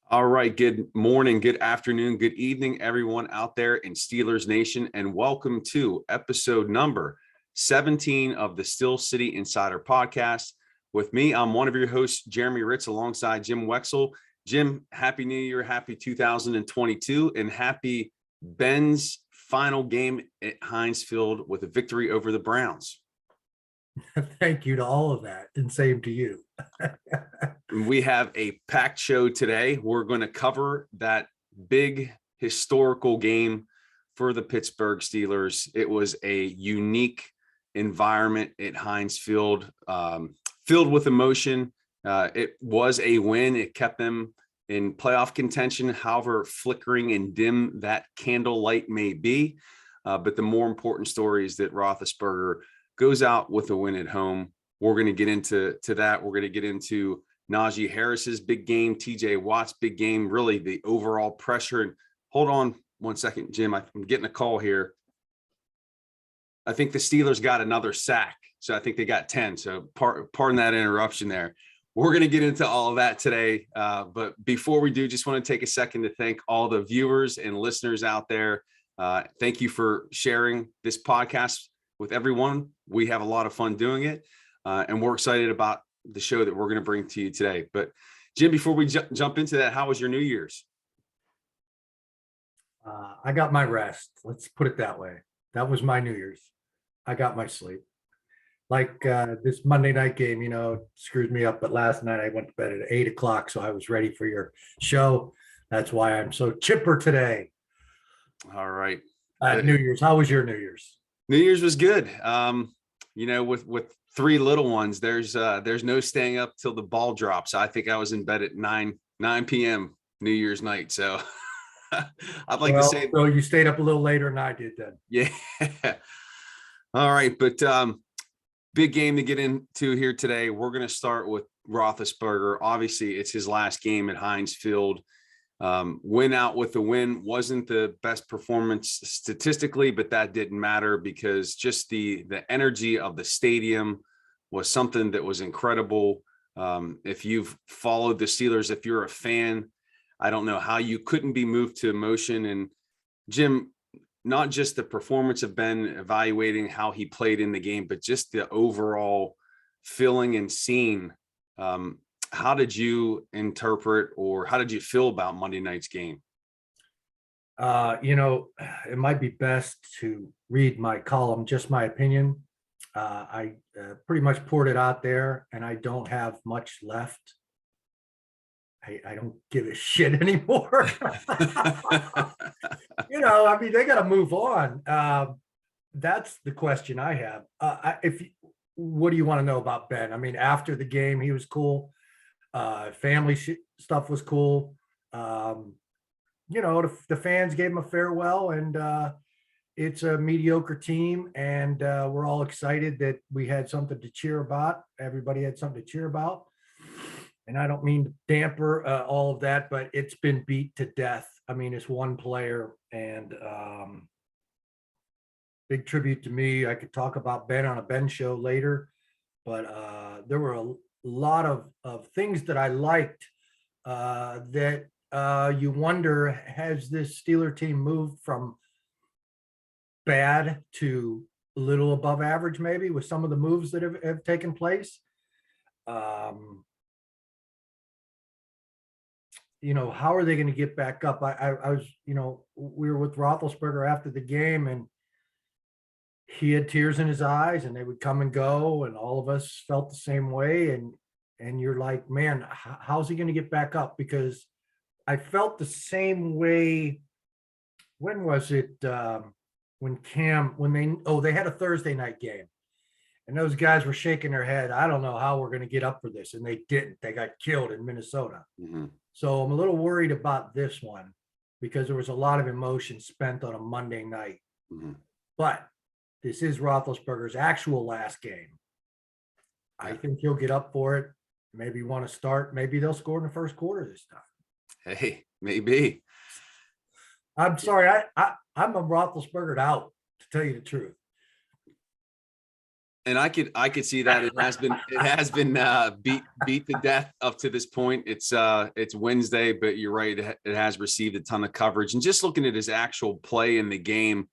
All right. Good morning, good afternoon, good evening, everyone out there in Steelers Nation, and welcome to episode number 17 of the Steel City Insider Podcast. With me, I'm one of your hosts, Jeremy Ritz, alongside Jim Wexel. Jim, Happy New Year, Happy 2022, and happy Ben's final game at Heinz Field with a victory over the Browns. Thank you to all of that, and same to you. We have a packed show today. We're going to cover that big historical game for the Pittsburgh Steelers. It was a unique environment at Heinz Field, filled with emotion. It was a win. It kept them in playoff contention, however flickering and dim that candlelight may be. But the more important story is that Roethlisberger goes out with a win at home. We're going to get into that. We're going to get into Najee Harris's big game, TJ Watt's big game, really the overall pressure. And hold on one second, Jim. I'm getting a call here. I think the Steelers got another sack. So I think they got 10. So pardon that interruption there. We're going to get into all of that today. But before we do, just want to take a second to thank all the viewers and listeners out there. Thank you for sharing this podcast with everyone. We have a lot of fun doing it. And we're excited about the show that we're going to bring to you today. But Jim, before we jump into that, how was your New Year's? I got my rest. Let's put it that way. That was my New Year's. I got my sleep. Like this Monday night game, screwed me up. But last night I went to bed at 8 o'clock, so I was ready for your show. That's why I'm so chipper today. All right. New Year's. How was your New Year's? New Year's was good. With three little ones, there's no staying up till the ball drops. I think I was in bed at 9 p.m. New Year's night. So I'd like to say, so you stayed up a little later than I did then. Yeah. All right. But big game to get into here today. We're going to start with Roethlisberger. Obviously, it's his last game at Heinz Field. Win out with the win. Wasn't the best performance statistically, but that didn't matter because just the energy of the stadium was something that was incredible. If you've followed the Steelers, if you're a fan, I don't know how you couldn't be moved to emotion. And Jim, not just the performance of Ben evaluating how he played in the game, but just the overall feeling and scene. How did you interpret or how did you feel about Monday night's game? It might be best to read my column, just my opinion. I pretty much poured it out there and I don't have much left. I don't give a shit anymore. They got to move on. That's the question I have. What do you want to know about Ben? I mean, after the game, he was cool. Family stuff was cool. The fans gave him a farewell, and it's a mediocre team, and we're all excited that we had something to cheer about. Everybody had something to cheer about. And I don't mean to damper all of that, but it's been beat to death. I mean, it's one player, and big tribute to me. I could talk about Ben on a Ben show later, but there were a lot of things that I liked that you wonder, has this Steeler team moved from bad to a little above average, maybe, with some of the moves that have taken place? How are they going to get back up? I was, we were with Roethlisberger after the game, and he had tears in his eyes, and they would come and go, and all of us felt the same way. And you're like, man, how's he going to get back up? Because I felt the same way. When was it? When they had a Thursday night game, and those guys were shaking their head. I don't know how we're going to get up for this. And they didn't. They got killed in Minnesota. Mm-hmm. So I'm a little worried about this one because there was a lot of emotion spent on a Monday night. Mm-hmm. But this is Roethlisberger's actual last game. I think he'll get up for it. Maybe want to start. Maybe they'll score in the first quarter this time. Hey, maybe. I'm sorry. I'm a Roethlisberger out, to tell you the truth. And I could see that it has been beat to death up to this point. It's Wednesday, but you're right. It has received a ton of coverage. And just looking at his actual play in the game,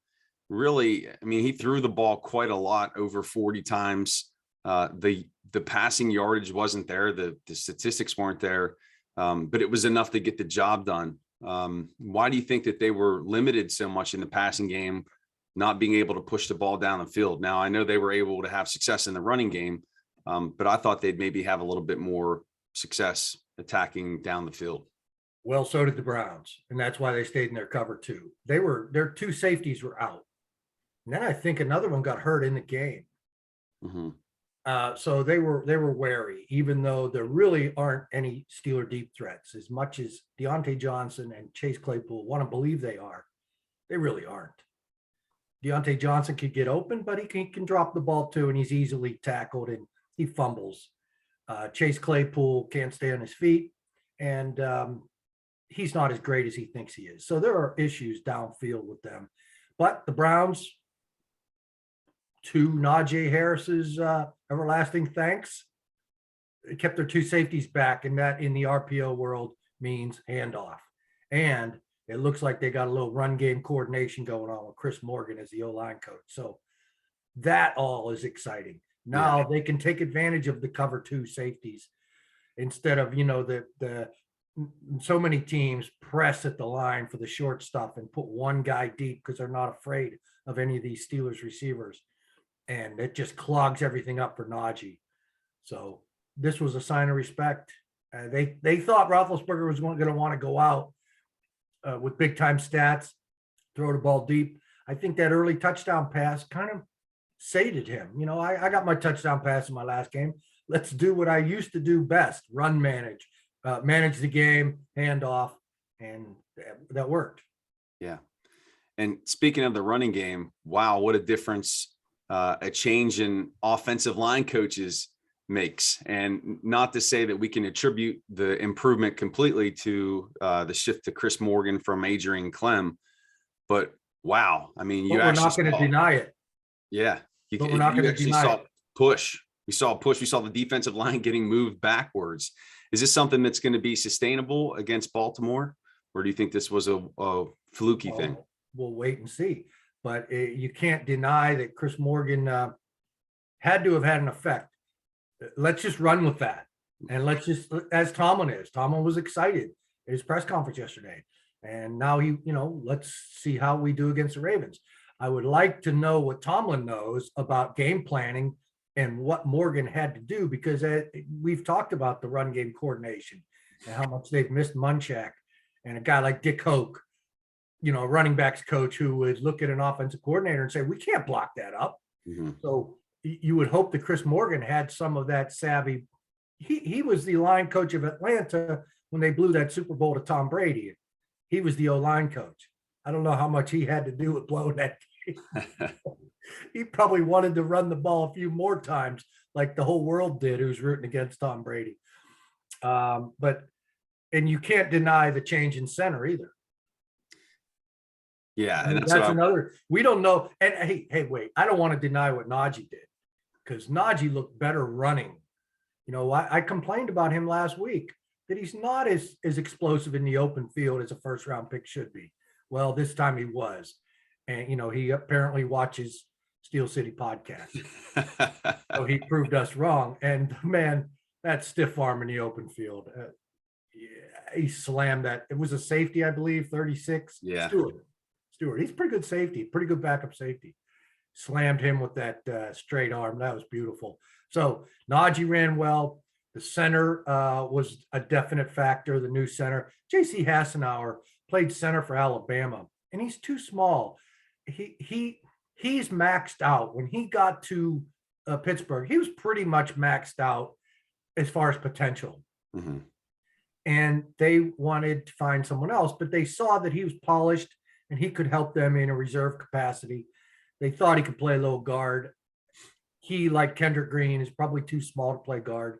really, I mean, he threw the ball quite a lot, over 40 times. The passing yardage wasn't there. The statistics weren't there, but it was enough to get the job done. Why do you think that they were limited so much in the passing game, not being able to push the ball down the field? Now, I know they were able to have success in the running game, but I thought they'd maybe have a little bit more success attacking down the field. Well, so did the Browns, and that's why they stayed in their cover two. Their two safeties were out. And then I think another one got hurt in the game. Mm-hmm. So they were wary, even though there really aren't any Steeler deep threats. As much as Deontay Johnson and Chase Claypool want to believe they are, they really aren't. Deontay Johnson could get open, but he can drop the ball too, and he's easily tackled and he fumbles. Chase Claypool can't stay on his feet, and he's not as great as he thinks he is. So there are issues downfield with them. But the Browns, to Najee Harris's everlasting thanks, kept their two safeties back, and that in the RPO world means handoff. And it looks like they got a little run game coordination going on with Chris Morgan as the O-line coach. So that all is exciting. Now they can take advantage of the cover two safeties instead of, the so many teams press at the line for the short stuff and put one guy deep because they're not afraid of any of these Steelers receivers. And it just clogs everything up for Najee. So this was a sign of respect. They thought Roethlisberger was going to want to go out with big time stats, throw the ball deep. I think that early touchdown pass kind of sated him. I got my touchdown pass in my last game. Let's do what I used to do best: run manage the game, hand off, and that worked. Yeah. And speaking of the running game, wow, what a difference a change in offensive line coaches makes. And not to say that we can attribute the improvement completely to the shift to Chris Morgan from Adrian Clem, but wow, I mean, we're not going to deny it. Yeah, we're not going to deny it. Push. We saw push. We saw the defensive line getting moved backwards. Is this something that's going to be sustainable against Baltimore, or do you think this was a fluky thing? We'll wait and see. But you can't deny that Chris Morgan had to have had an effect. Let's just run with that. And let's just, as Tomlin is. Tomlin was excited at his press conference yesterday. And now let's see how we do against the Ravens. I would like to know what Tomlin knows about game planning and what Morgan had to do, because we've talked about the run game coordination and how much they've missed Munchak, and a guy like Dick Hoke, a running backs coach who would look at an offensive coordinator and say, we can't block that up. Mm-hmm. So you would hope that Chris Morgan had some of that savvy. He was the line coach of Atlanta when they blew that Super Bowl to Tom Brady. He was the O-line coach. I don't know how much he had to do with blowing that game. He probably wanted to run the ball a few more times, like the whole world did, who's rooting against Tom Brady. And you can't deny the change in center either. Yeah, and that's another. We don't know. And hey, wait! I don't want to deny what Najee did, because Najee looked better running. I complained about him last week that he's not as explosive in the open field as a first round pick should be. Well, this time he was, and he apparently watches Steel City podcast, so he proved us wrong. And man, that stiff arm in the open field, he slammed that. It was a safety, I believe, 36. Yeah. Stewart, he's pretty good safety, pretty good backup safety. Slammed him with that straight arm. That was beautiful. So Najee ran well. The center was a definite factor, the new center. J.C. Hassenauer played center for Alabama, and he's too small. He's maxed out. When he got to Pittsburgh, he was pretty much maxed out as far as potential. Mm-hmm. And they wanted to find someone else, but they saw that he was polished and he could help them in a reserve capacity. They thought he could play a little guard. He, like Kendrick Green, is probably too small to play guard.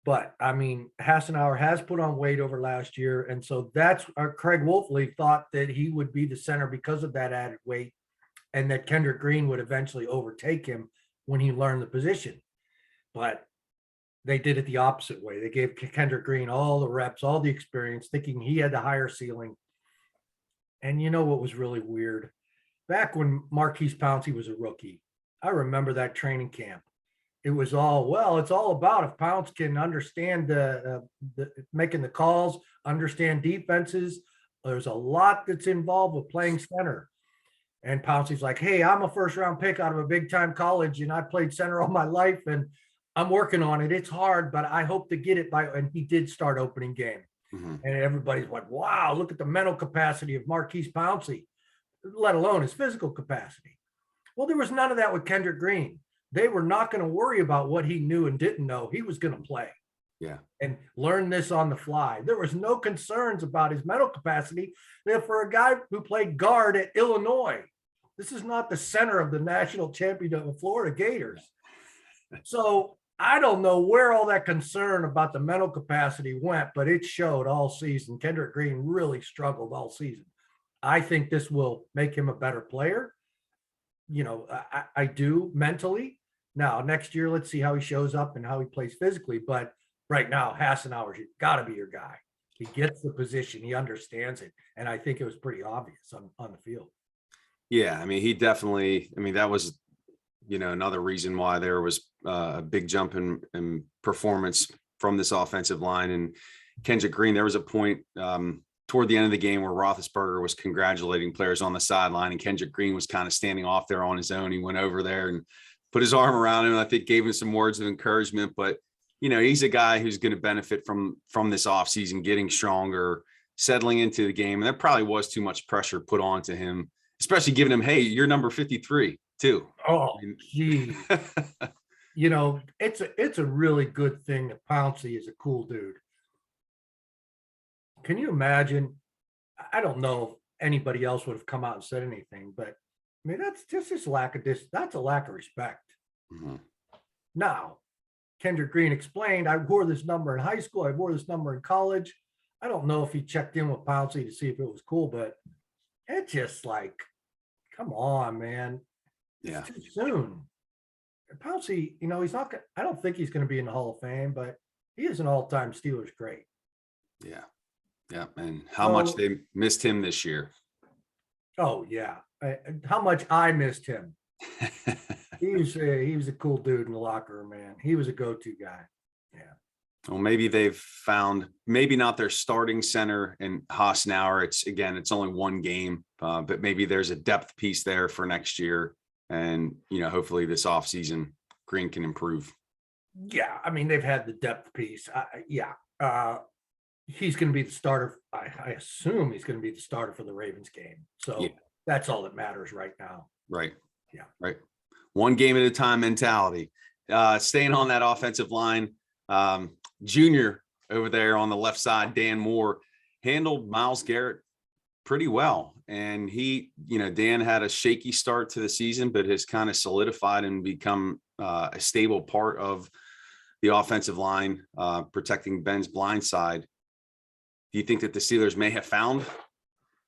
But, I mean, Hassenauer has put on weight over last year, and so that's Craig Wolfley thought that he would be the center because of that added weight, and that Kendrick Green would eventually overtake him when he learned the position. But they did it the opposite way. They gave Kendrick Green all the reps, all the experience, thinking he had the higher ceiling. And you know what was really weird? Back when Marquise Pouncey was a rookie, I remember that training camp. It was all, well, it's all about if Pounce can understand the making the calls, understand defenses. There's a lot that's involved with playing center. And Pouncey's like, hey, I'm a first round pick out of a big time college and I played center all my life and I'm working on it. It's hard, but I hope to get it by, and he did start opening game. Mm-hmm. And everybody's like, wow, look at the mental capacity of Marquise Pouncey, let alone his physical capacity. Well, there was none of that with Kendrick Green. They were not going to worry about what he knew and didn't know. He was going to play. Yeah. And learn this on the fly. There was no concerns about his mental capacity. For a guy who played guard at Illinois, this is not the center of the national champion of the Florida Gators. So I don't know where all that concern about the mental capacity went, but it showed all season. Kendrick Green really struggled all season. I think this will make him a better player. You know, I do mentally. Now, next year, let's see how he shows up and how he plays physically. But right now, Hassenauer's got to be your guy. He gets the position. He understands it. And I think it was pretty obvious on the field. Yeah, I mean, he definitely, I mean, that was, you know, another reason why there was a big jump in performance from this offensive line. And Kendrick Green, there was a point toward the end of the game where Roethlisberger was congratulating players on the sideline and Kendrick Green was kind of standing off there on his own. He went over there and put his arm around him. I think gave him some words of encouragement, but you know, he's a guy who's going to benefit from this offseason, getting stronger, settling into the game. And there probably was too much pressure put onto him, especially giving him, hey, you're number 53 too. Oh, gee. You know, it's a really good thing that Pouncey is a cool dude. Can you imagine? I don't know if anybody else would have come out and said anything, but I mean, that's just this lack of this. That's a lack of respect. Mm-hmm. Now, Kendrick Green explained, I wore this number in high school. I wore this number in college. I don't know if he checked in with Pouncey to see if it was cool, but it's just like, come on, man. Yeah. It's too soon. Pouncey, you know, he's not, I don't think he's going to be in the Hall of Fame, but he is an all-time Steelers great. Yeah. Yeah. And how much they missed him this year. Oh, yeah. How much I missed him. He was a cool dude in the locker room, man. He was a go-to guy. Yeah. Well, maybe they've found maybe not their starting center in Hassenauer. It's only one game, but maybe there's a depth piece there for next year. And, you know, hopefully this offseason Green can improve. Yeah. I mean, they've had the depth piece. He's going to be the starter. I assume he's going to be the starter for the Ravens game. So that's all that matters right now. Right. Yeah. Right. One game at a time mentality. Staying on that offensive line, junior over there on the left side, Dan Moore, handled Myles Garrett pretty well. And he, you know, Dan had a shaky start to the season, but has kind of solidified and become a stable part of the offensive line, protecting Ben's blind side. Do you think that the Steelers may have found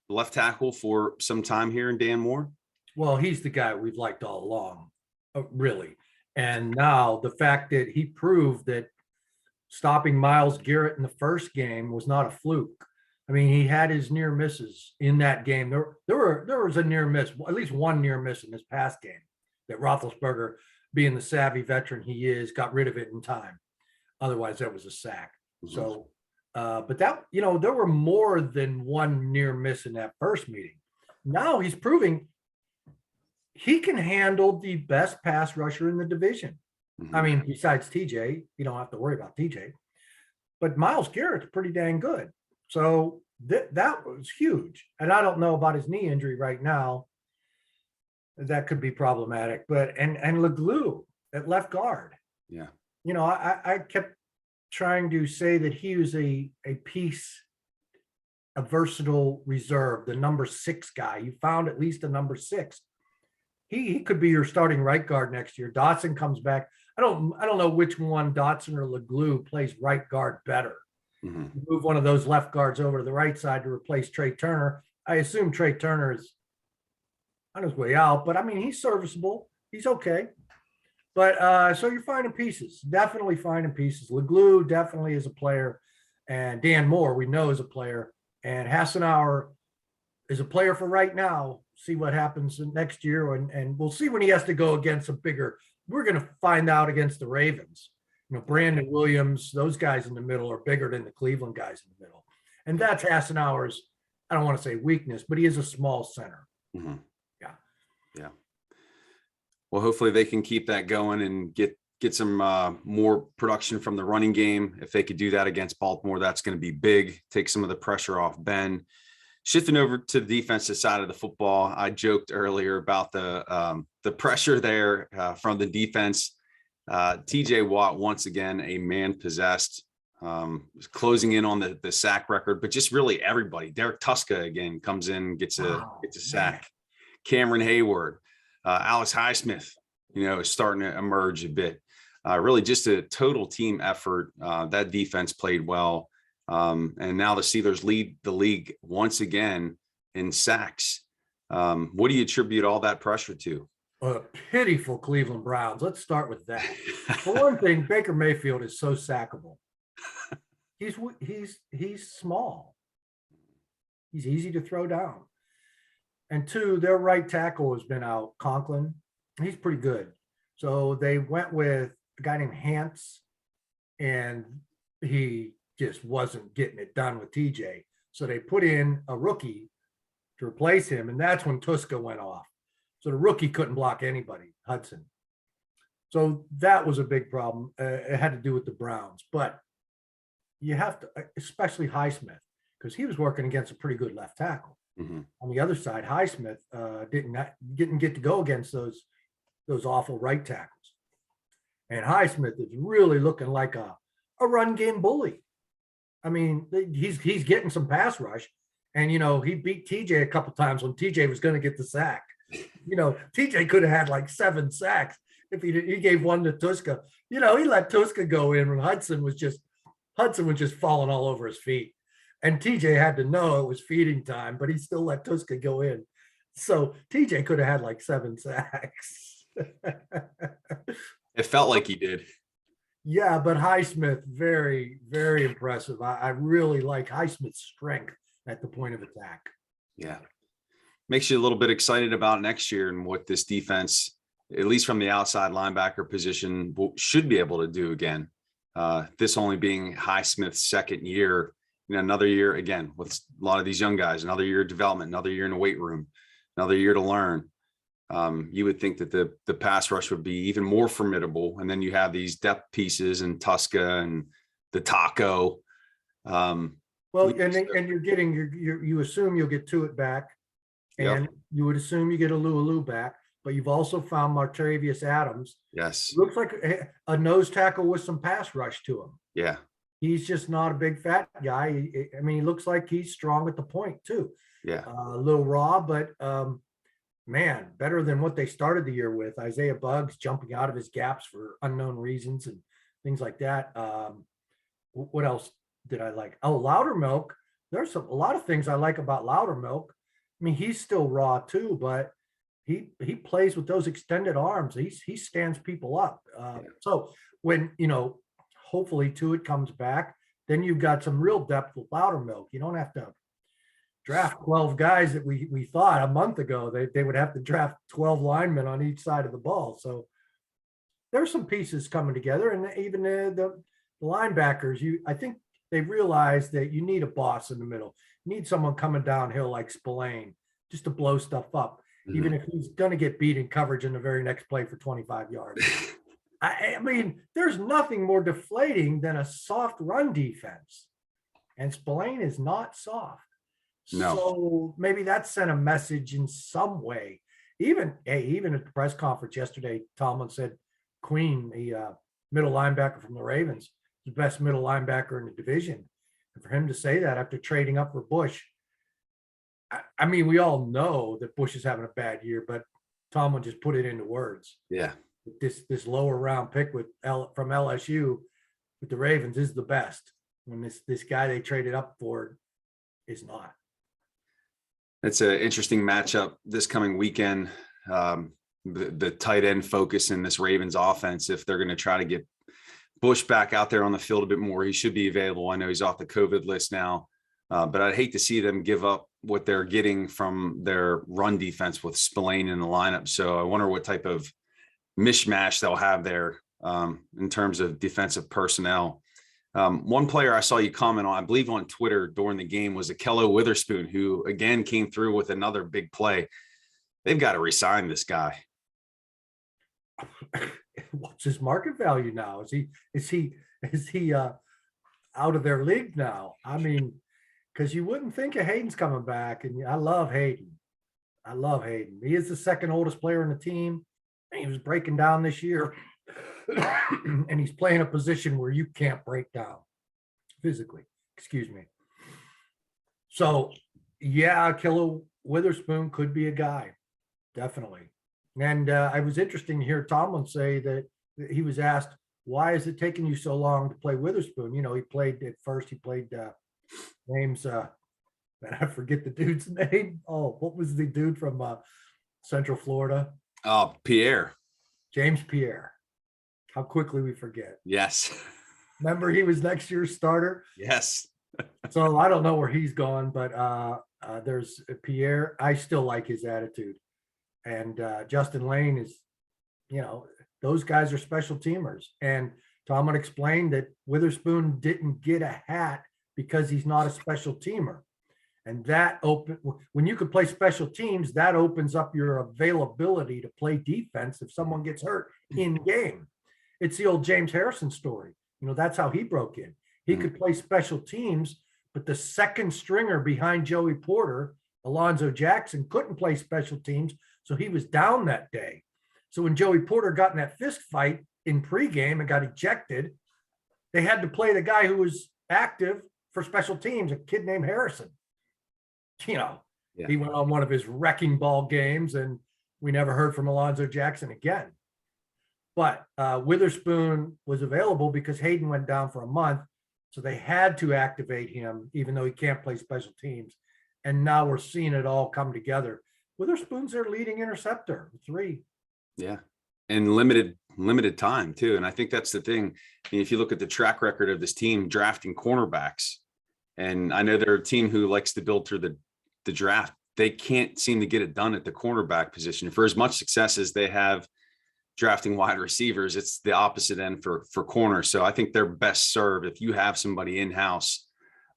left tackle for some time here in Dan Moore? Well, he's the guy we've liked all along, really. And now the fact that he proved that stopping Myles Garrett in the first game was not a fluke. I mean, he had his near misses in that game. There was a near miss, at least one near miss in this past game that Roethlisberger, being the savvy veteran he is, got rid of it in time. Otherwise, that was a sack. Mm-hmm. So, but that, you know, there were more than one near miss in that first meeting. Now he's proving he can handle the best pass rusher in the division. Mm-hmm. I mean, besides TJ, you don't have to worry about TJ, but Myles Garrett's pretty dang good. So that was huge. And I don't know about his knee injury right now. That could be problematic, but, and LeGlue at left guard. Yeah. You know, I kept trying to say that he was a piece, a versatile reserve, the number 6 guy. You found at least a number 6. He could be your starting right guard next year. Dotson comes back. I don't know which one, Dotson or LeGlue, plays right guard better. Mm-hmm. You move one of those left guards over to the right side to replace Trey Turner. I assume Trey Turner is on his way out, but I mean, he's serviceable. He's okay. But so you're finding pieces, definitely finding pieces. LeGlue definitely is a player, and Dan Moore we know is a player, and Hassenauer is a player for right now. See what happens next year, and we'll see when he has to go against a bigger. We're going to find out against the Ravens. You know, Brandon Williams, those guys in the middle are bigger than the Cleveland guys in the middle, and that's Hassenauer's. I don't want to say weakness, but he is a small center. Mm-hmm. Yeah. Yeah. Well, hopefully they can keep that going and get some more production from the running game. If they could do that against Baltimore, that's going to be big. Take some of the pressure off Ben. Shifting over to the defensive side of the football, I joked earlier about the pressure there from the defense. TJ Watt, once again, a man possessed, closing in on the sack record, but just really everybody. Derek Tuska again comes in, gets a sack. Man. Cameron Hayward, Alex Highsmith, is starting to emerge a bit. Really just a total team effort. That defense played well. And now the Steelers lead the league once again in sacks. What do you attribute all that pressure to? Pitiful Cleveland Browns. Let's start with that. For one thing, Baker Mayfield is so sackable. He's small. He's easy to throw down. And two, their right tackle has been out, Conklin. He's pretty good. So they went with a guy named Hance, and he just wasn't getting it done with TJ. So they put in a rookie to replace him, and that's when Tuska went off. So the rookie couldn't block anybody, Hudson. So that was a big problem. It had to do with the Browns. But you have to, especially Highsmith, because he was working against a pretty good left tackle. Mm-hmm. On the other side, Highsmith didn't get to go against those awful right tackles. And Highsmith is really looking like a run game bully. I mean, he's getting some pass rush, and he beat TJ a couple times when TJ was going to get the sack. TJ could have had like 7 sacks if he gave one to Tuska. He let Tuska go in when Hudson was just falling all over his feet, and TJ had to know it was feeding time, but he still let Tuska go in. So TJ could have had like 7 sacks. It felt like he did. Yeah, but Highsmith, very, very impressive. I really like Highsmith's strength at the point of attack. Yeah. Makes you a little bit excited about next year and what this defense, at least from the outside linebacker position, should be able to do again. This only being Highsmith's second year, another year again with a lot of these young guys, another year of development, another year in the weight room, another year to learn. You would think that the pass rush would be even more formidable. And then you have these depth pieces and Tuska and the Taco. And you're getting you assume you'll get Tuitt back, and you would assume you get Alu back, but you've also found Martavius Adams. Yes. Looks like a nose tackle with some pass rush to him. Yeah. He's just not a big fat guy. He looks like he's strong at the point too. Yeah. A little raw, but man, better than what they started the year with. Isaiah Buggs jumping out of his gaps for unknown reasons and things like that. What else did I like? Oh, Loudermilk. There's a lot of things I like about Loudermilk. I mean, he's still raw too, but he plays with those extended arms. He stands people up. So when, hopefully Tuitt comes back, then you've got some real depth with Loudermilk. You don't have to draft 12 guys that we thought a month ago they would have to draft 12 linemen on each side of the ball. So there's some pieces coming together, and even the linebackers, I think they realized that you need a boss in the middle. You need someone coming downhill like Spillane just to blow stuff up, even if he's going to get beat in coverage in the very next play for 25 yards. I mean, there's nothing more deflating than a soft run defense, and Spillane is not soft. No. So maybe that sent a message in some way. Even at the press conference yesterday, Tomlin said Queen, the middle linebacker from the Ravens, the best middle linebacker in the division. And for him to say that after trading up for Bush, I mean, we all know that Bush is having a bad year, but Tomlin just put it into words. Yeah. This lower round pick from LSU with the Ravens is the best, when this guy they traded up for is not. It's an interesting matchup this coming weekend. the tight end focus in this Ravens offense. If they're going to try to get Bush back out there on the field a bit more, he should be available. I know he's off the COVID list now, but I'd hate to see them give up what they're getting from their run defense with Spillane in the lineup. So I wonder what type of mishmash they'll have there in terms of defensive personnel. One player I saw you comment on, I believe on Twitter during the game, was Akello Witherspoon, who again came through with another big play. They've got to resign this guy. What's his market value now? Is he out of their league now? I mean, because you wouldn't think of Hayden's coming back, and I love Hayden. He is the second oldest player in the team. He was breaking down this year, and he's playing a position where you can't break down physically. Excuse me. So, yeah, Akello Witherspoon could be a guy, definitely. And I was interesting to hear Tomlin say that he was asked, why is it taking you so long to play Witherspoon? You know, he played at first, names, and I forget the dude's name. Oh, what was the dude from Central Florida? Oh, Pierre. James Pierre. How quickly we forget. Yes. Remember, he was next year's starter? Yes. So I don't know where he's gone, but there's Pierre. I still like his attitude. And Justin Lane is, those guys are special teamers. And Tomlin explained that Witherspoon didn't get a hat because he's not a special teamer. And when you can play special teams, that opens up your availability to play defense if someone gets hurt in game. It's the old James Harrison story. That's how he broke in. He could play special teams, but the second stringer behind Joey Porter, Alonzo Jackson, couldn't play special teams. So he was down that day. So when Joey Porter got in that fist fight in pregame and got ejected, they had to play the guy who was active for special teams, a kid named Harrison. He went on one of his wrecking ball games, and we never heard from Alonzo Jackson again. But Witherspoon was available because Hayden went down for a month. So they had to activate him, even though he can't play special teams. And now we're seeing it all come together. Witherspoon's their leading interceptor, 3. Yeah. And limited time too. And I think that's the thing. If you look at the track record of this team drafting cornerbacks, and I know they're a team who likes to build through the draft, they can't seem to get it done at the cornerback position. For as much success as they have drafting wide receivers, it's the opposite end for corners. So I think they're best served if you have somebody in-house.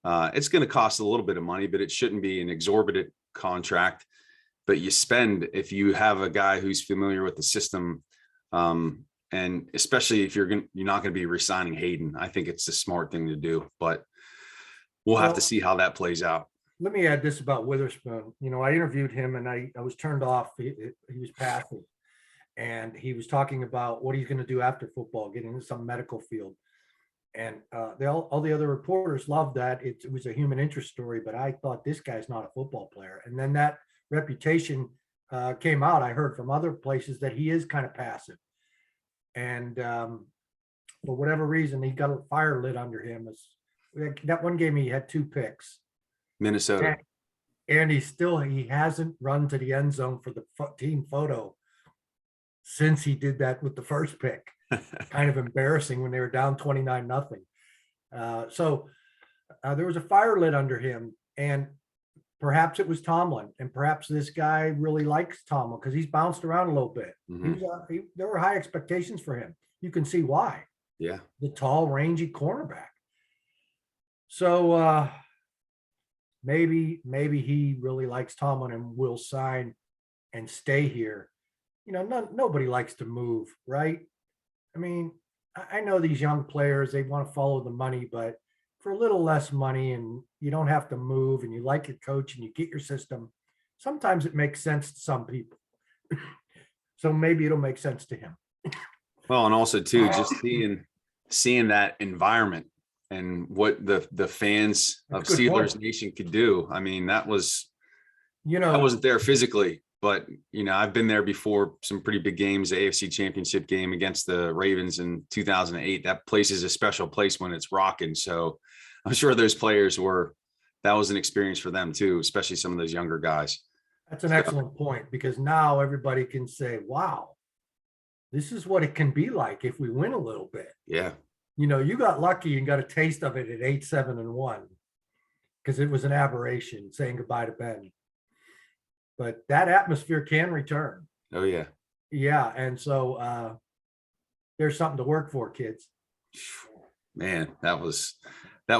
It's going to cost a little bit of money, but it shouldn't be an exorbitant contract. But you spend if you have a guy who's familiar with the system, and especially if you're not going to be re-signing Hayden. I think it's the smart thing to do, but we'll have to see how that plays out. Let me add this about Witherspoon. I interviewed him, and I was turned off. He was passive, and he was talking about what he's going to do after football, getting into some medical field. And all the other reporters loved that. It was a human interest story, but I thought this guy's not a football player. And then that reputation came out. I heard from other places that he is kind of passive. And for whatever reason, he got a fire lit under him. That one game he had 2 picks. Minnesota. And he hasn't run to the end zone for the team photo since he did that with the first pick. Kind of embarrassing when they were down 29-0. So there was a fire lit under him, and perhaps it was Tomlin, and perhaps this guy really likes Tomlin because he's bounced around a little bit. Mm-hmm. There were high expectations for him. You can see why. Yeah. The tall, rangy cornerback. So maybe he really likes Tomlin and will sign and stay here. Nobody likes to move, right? I mean, I know these young players, they want to follow the money, but for a little less money and you don't have to move and you like your coach and you get your system, sometimes it makes sense to some people. So maybe it'll make sense to him. Well, and also too, just seeing that environment and what the fans of Steelers Nation could do. I mean, that was, I wasn't there physically, but I've been there before some pretty big games, the AFC Championship game against the Ravens in 2008. That place is a special place when it's rocking. So I'm sure those players that was an experience for them too, especially some of those younger guys. That's an So, excellent point, because now everybody can say, wow, this is what it can be like if we win a little bit. yeah. You got lucky and got a taste of it at 8-7-1, because it was an aberration saying goodbye to Ben. But that atmosphere can return. Oh yeah. Yeah. And so there's something to work for, kids. Man, that was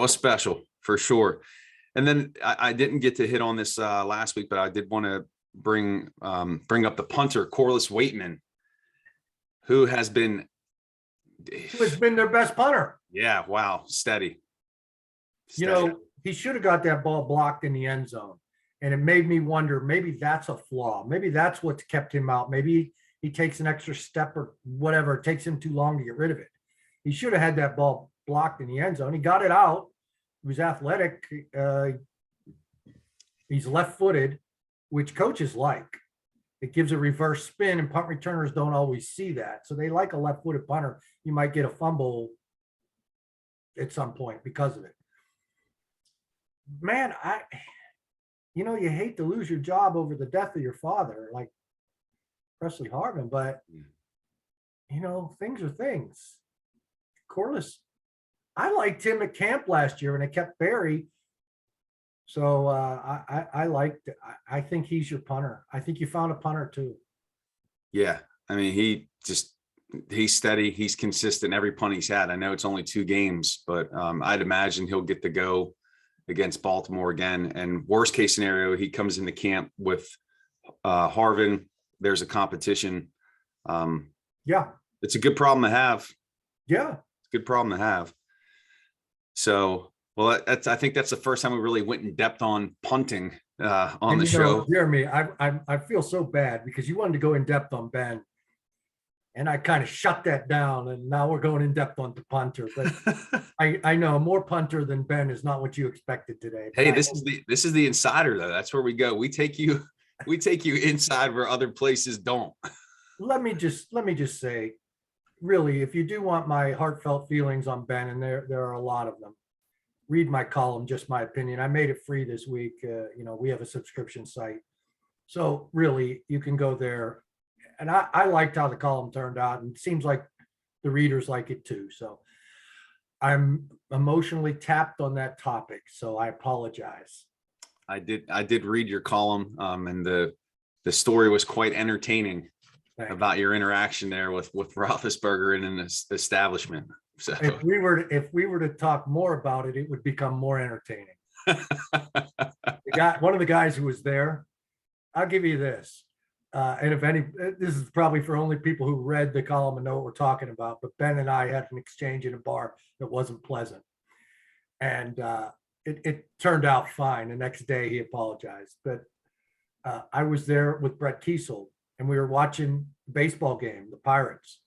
special for sure. And then I didn't get to hit on this last week, but I did want to bring up the punter, Corliss Waitman, who has been their best punter. Yeah, wow, steady. He should have got that ball blocked in the end zone. And it made me wonder, maybe that's a flaw. Maybe that's what's kept him out. Maybe he takes an extra step or whatever. It takes him too long to get rid of it. He should have had that ball blocked in the end zone. He got it out. He was athletic. He's left-footed, which coaches like. It gives a reverse spin, and punt returners don't always see that. So they like a left-footed punter. You might get a fumble at some point because of it. Man, you hate to lose your job over the death of your father, like Presley Harvin, but things are things. Corliss, I liked him at camp last year, and I kept Barry. So I liked it. I think he's your punter. I think you found a punter too. Yeah. I mean, he's steady. He's consistent every punt he's had. I know it's only 2 games, but I'd imagine he'll get to go against Baltimore again. And worst case scenario, he comes into camp with Harvin. There's a competition. Yeah. It's a good problem to have. Yeah. It's a good problem to have. So, well, I think that's the first time we really went in depth on punting on the show. Jeremy, I feel so bad because you wanted to go in depth on Ben, and I kind of shut that down, and now we're going in depth on the punter. But I know more punter than Ben is not what you expected today. Hey, this is the insider though. That's where we go. We take you inside where other places don't. Let me just say, really, if you do want my heartfelt feelings on Ben, and there are a lot of them, read my column, Just My Opinion. I made it free this week. We have a subscription site. So really, you can go there. And I liked how the column turned out, and it seems like the readers like it too. So I'm emotionally tapped on that topic. So I apologize. I did read your column, and the story was quite entertaining about your interaction there with Roethlisberger in an establishment. So if we were to talk more about it, it would become more entertaining. One of the guys who was there, I'll give you this. And this is probably for only people who read the column and know what we're talking about, but Ben and I had an exchange in a bar that wasn't pleasant. And it turned out fine. The next day he apologized. But I was there with Brett Kiesel, and we were watching the baseball game, the Pirates.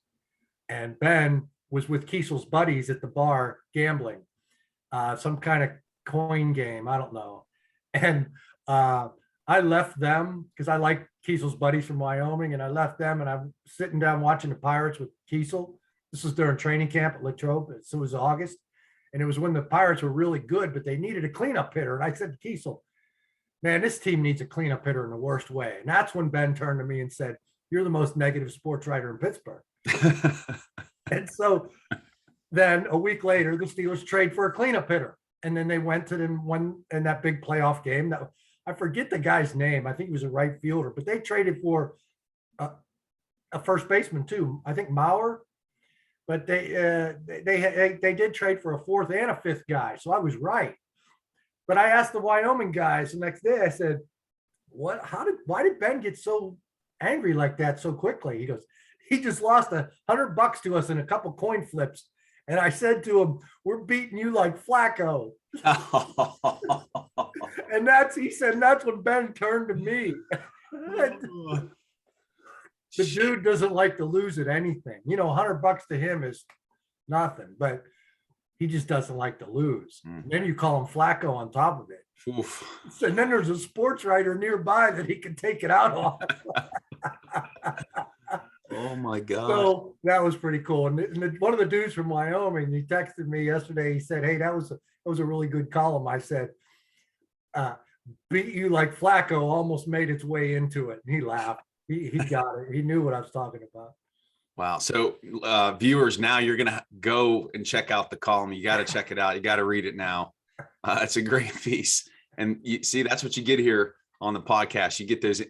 And Ben was with Kiesel's buddies at the bar gambling, some kind of coin game, I don't know. And I left them because I like Kiesel's buddies from Wyoming, and I left them, and I'm sitting down watching the Pirates with Kiesel. This was during training camp at Latrobe. So it was August, and it was when the Pirates were really good, but they needed a cleanup hitter. And I said to Kiesel, man, this team needs a cleanup hitter in the worst way. And that's when Ben turned to me and said, you're the most negative sports writer in Pittsburgh. And so then a week later, the Steelers trade for a cleanup hitter. And then they went to them one in that big playoff game. That I forget the guy's name. I think he was a right fielder, but they traded for a first baseman too. I think Maurer, but they did trade for a 4th and a 5th guy. So I was right. But I asked the Wyoming guys the next day, I said, why did Ben get so angry like that so quickly? He goes, he just lost $100 to us in a couple coin flips. And I said to him, we're beating you like Flacco. And he said, that's when Ben turned to me. The dude doesn't like to lose at anything. $100 to him is nothing, but he just doesn't like to lose. Mm-hmm. Then you call him Flacco on top of it. Oof. And then there's a sports writer nearby that he can take it out on. Oh my God. So that was pretty cool. And one of the dudes from Wyoming, he texted me yesterday. He said, hey, that was a really good column. I said, beat you like Flacco almost made its way into it. And he laughed. He got it. He knew what I was talking about. Wow. So viewers, now you're going to go and check out the column. You got to check it out. You got to read it now. It's a great piece. And you see, that's what you get here on the podcast. You get those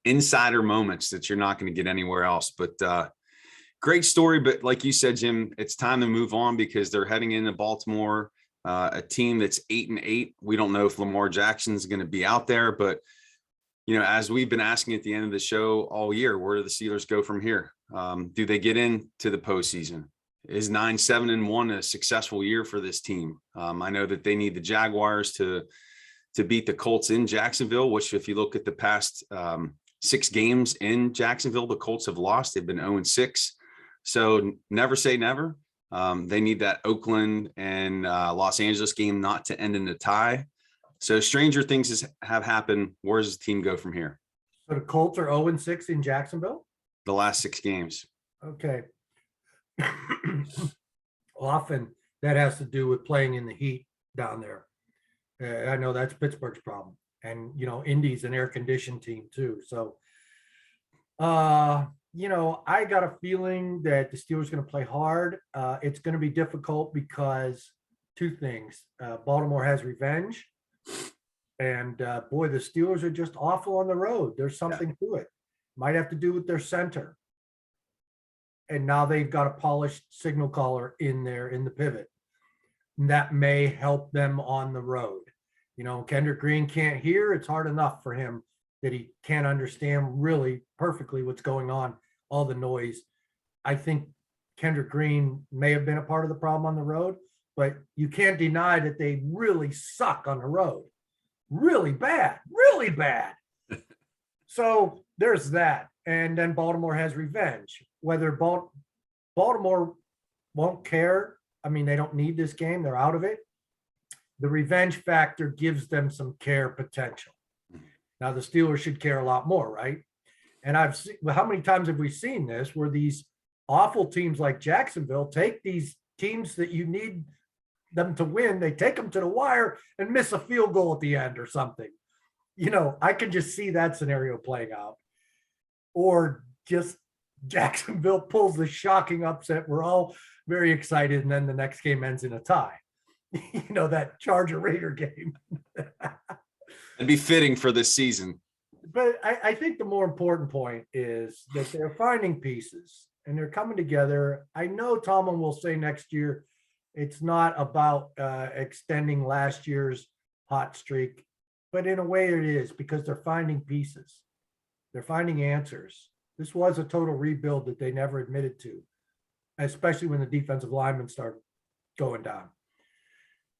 insider moments that you're not going to get anywhere else. But great story. But like you said, Jim, it's time to move on because they're heading into Baltimore, a team that's 8-8. We don't know if Lamar Jackson's going to be out there, but as we've been asking at the end of the show all year, where do the Steelers go from here? Do they get into the postseason? Is 9-7-1 a successful year for this team? I know that they need the Jaguars to beat the Colts in Jacksonville, which if you look at the past 6 games in Jacksonville, the Colts have lost. They've been 0-6. So never say never. They need that Oakland and Los Angeles game not to end in a tie. So stranger things have happened. Where does the team go from here? So the Colts are 0-6 in Jacksonville? The last 6 games. Okay. Often that has to do with playing in the heat down there. I know that's Pittsburgh's problem. And, Indy's an air-conditioned team too. So, I got a feeling that the Steelers are going to play hard. It's going to be difficult because 2 things. Baltimore has revenge. And boy, the Steelers are just awful on the road. There's something to it. Might have to do with their center. And now they've got a polished signal caller in there in the pivot. And that may help them on the road. Kendrick Green can't hear. It's hard enough for him that he can't understand really perfectly what's going on, all the noise. I think Kendrick Green may have been a part of the problem on the road, but you can't deny that they really suck on the road. Really bad, really bad. So there's that. And then Baltimore has revenge. Whether Baltimore won't care, they don't need this game. They're out of it. The revenge factor gives them some care potential. Now, the Steelers should care a lot more, right? And how many times have we seen this where these awful teams like Jacksonville take these teams that you need them to win, they take them to the wire and miss a field goal at the end or something. I can just see that scenario playing out. Or just Jacksonville pulls the shocking upset. We're all very excited, and then the next game ends in a tie. That Charger Raider game. It'd be fitting for this season. But I think the more important point is that they're finding pieces and they're coming together. I know Tomlin will say next year it's not about extending last year's hot streak, but in a way it is because they're finding pieces. They're finding answers. This was a total rebuild that they never admitted to, especially when the defensive linemen start going down.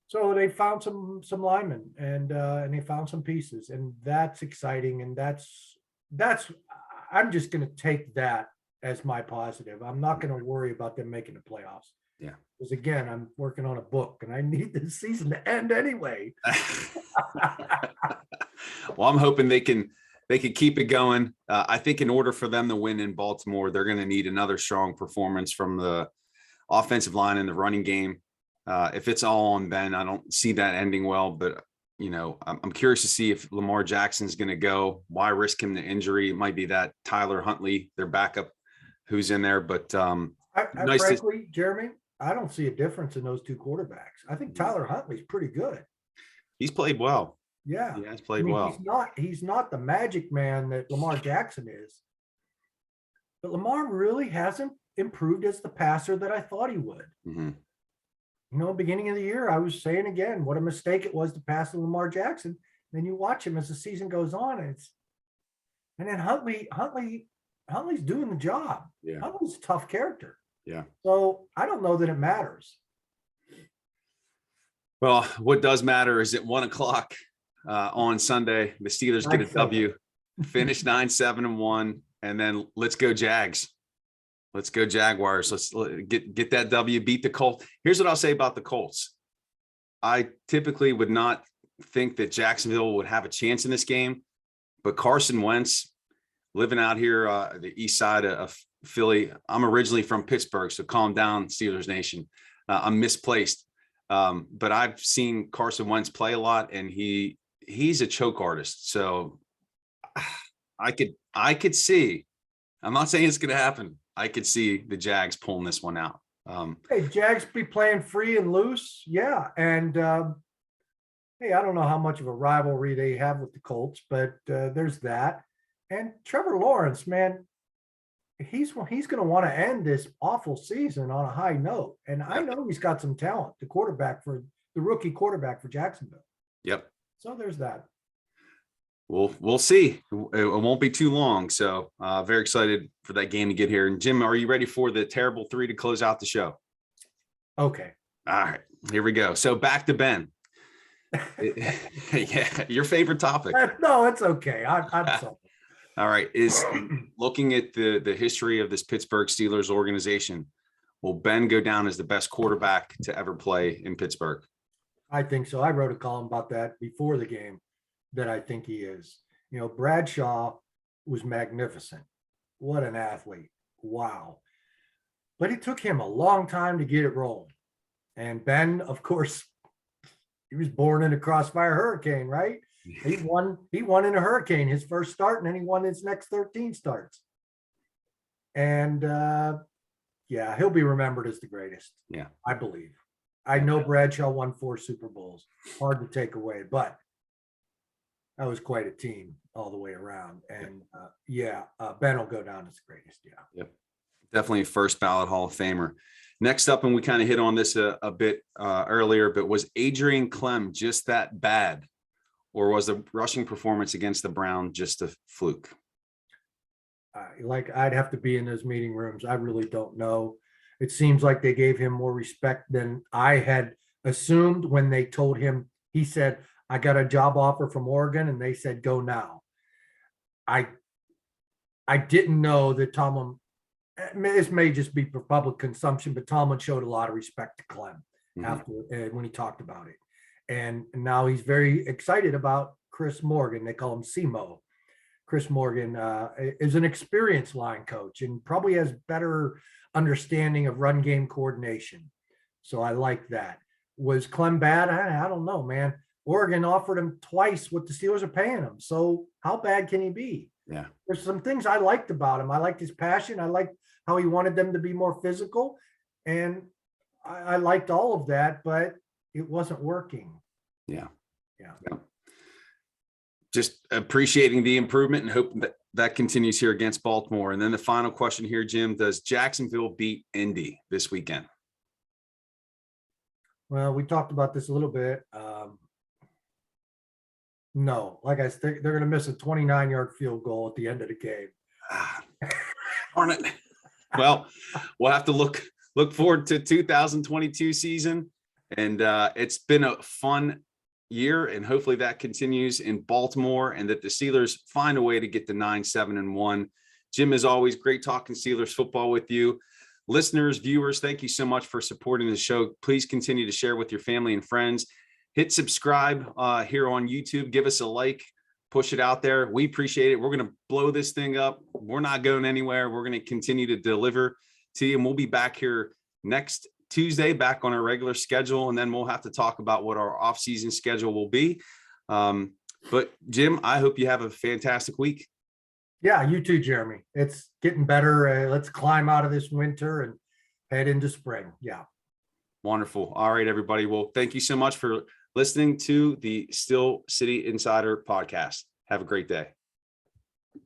So they found some linemen and they found some pieces, and that's exciting. And that's I'm just going to take that as my positive. I'm not going to worry about them making the playoffs. Yeah. Because again, I'm working on a book and I need this season to end anyway. Well, I'm hoping they can keep it going. I think in order for them to win in Baltimore, they're going to need another strong performance from the offensive line and the running game. If it's all on Ben, I don't see that ending well, but I'm curious to see if Lamar Jackson's going to go. Why risk him to injury? It might be that Tyler Huntley, their backup, who's in there. But frankly, Jeremy, I don't see a difference in those 2 quarterbacks. I think Tyler Huntley's pretty good. He's played well. Yeah, he has played well. He's not the magic man that Lamar Jackson is, but Lamar really hasn't improved as the passer that I thought he would. Mm-hmm. Beginning of the year, I was saying again, what a mistake it was to pass to Lamar Jackson. Then you watch him as the season goes on, and then Huntley's doing the job. Yeah. Huntley's a tough character. Yeah. So I don't know that it matters. Well, what does matter is at 1:00 on Sunday, the Steelers get a W, finish 9-7-1, and then let's go Jags. Let's go Jaguars. Let's get that W, beat the Colts. Here's what I'll say about the Colts. I typically would not think that Jacksonville would have a chance in this game, but Carson Wentz, living out here the east side of Philly. I'm originally from Pittsburgh, so calm down, Steelers Nation. I'm misplaced, but I've seen Carson Wentz play a lot, and he he's a choke artist. So I could see, I'm not saying it's going to happen. I could see the Jags pulling this one out. Hey, Jags be playing free and loose. Yeah. And hey, I don't know how much of a rivalry they have with the Colts, but there's that. And Trevor Lawrence, man, he's going to want to end this awful season on a high note. And I know he's got some talent, the rookie quarterback for Jacksonville. Yep. So there's that. We'll see. It won't be too long. So very excited for that game to get here. And Jim, are you ready for the terrible three to close out the show? Okay. All right, here we go. So back to Ben. Yeah, your favorite topic. No, it's okay. I'm sorry. All right. Is looking at the history of this Pittsburgh Steelers organization, will Ben go down as the best quarterback to ever play in Pittsburgh? I think so. I wrote a column about that before the game, that I think he is. You know, Bradshaw was magnificent. What an athlete. Wow. But it took him a long time to get it rolling. And Ben, of course, he was born in a crossfire hurricane, right? He won in a hurricane, his first start, and then he won his next 13 starts. And yeah, he'll be remembered as the greatest. Yeah, I believe. I know Bradshaw won 4 Super Bowls. Hard to take away, but that was quite a team all the way around. And Ben will go down as the greatest. Yeah. Yep. Definitely a first ballot Hall of Famer. Next up, and we kind of hit on this a bit earlier, but was Adrian Clem just that bad? Or was the rushing performance against the Browns just a fluke? I'd have to be in those meeting rooms. I really don't know. It seems like they gave him more respect than I had assumed when they told him. He said, I got a job offer from Oregon, and they said, go now. I didn't know that Tomlin, this may just be for public consumption, but Tomlin showed a lot of respect to Clem after when he talked about it. And now he's very excited about Chris Morgan. They call him CMO. Chris Morgan is an experienced line coach and probably has better understanding of run game coordination. So I like that. Was Clem bad? I don't know, man. Oregon offered him twice what the Steelers are paying him. So how bad can he be? Yeah. There's some things I liked about him. I liked his passion. I liked how he wanted them to be more physical. And I liked all of that, but it wasn't working. Yeah. Yeah. Just appreciating the improvement and hoping that continues here against Baltimore. And then the final question here, Jim, does Jacksonville beat Indy this weekend? Well, we talked about this a little bit. No, like I said, they're going to miss a 29-yard field goal at the end of the game. Darn it. Well, we'll have to look forward to 2022 season. And it's been a fun year, and hopefully that continues in Baltimore and that the Steelers find a way to get to 9-7-1. Jim, as always, great talking Steelers football with you. Listeners, viewers, thank you so much for supporting the show. Please continue to share with your family and friends. Hit subscribe here on YouTube. Give us a like. Push it out there. We appreciate it. We're going to blow this thing up. We're not going anywhere. We're going to continue to deliver to you, and we'll be back here next Tuesday, back on our regular schedule, and then we'll have to talk about what our off-season schedule will be. But Jim, I hope you have a fantastic week. Yeah, you too, Jeremy. It's getting better. Let's climb out of this winter and head into spring. Yeah. Wonderful. All right, everybody. Well, thank you so much for listening to the Steel City Insider podcast. Have a great day.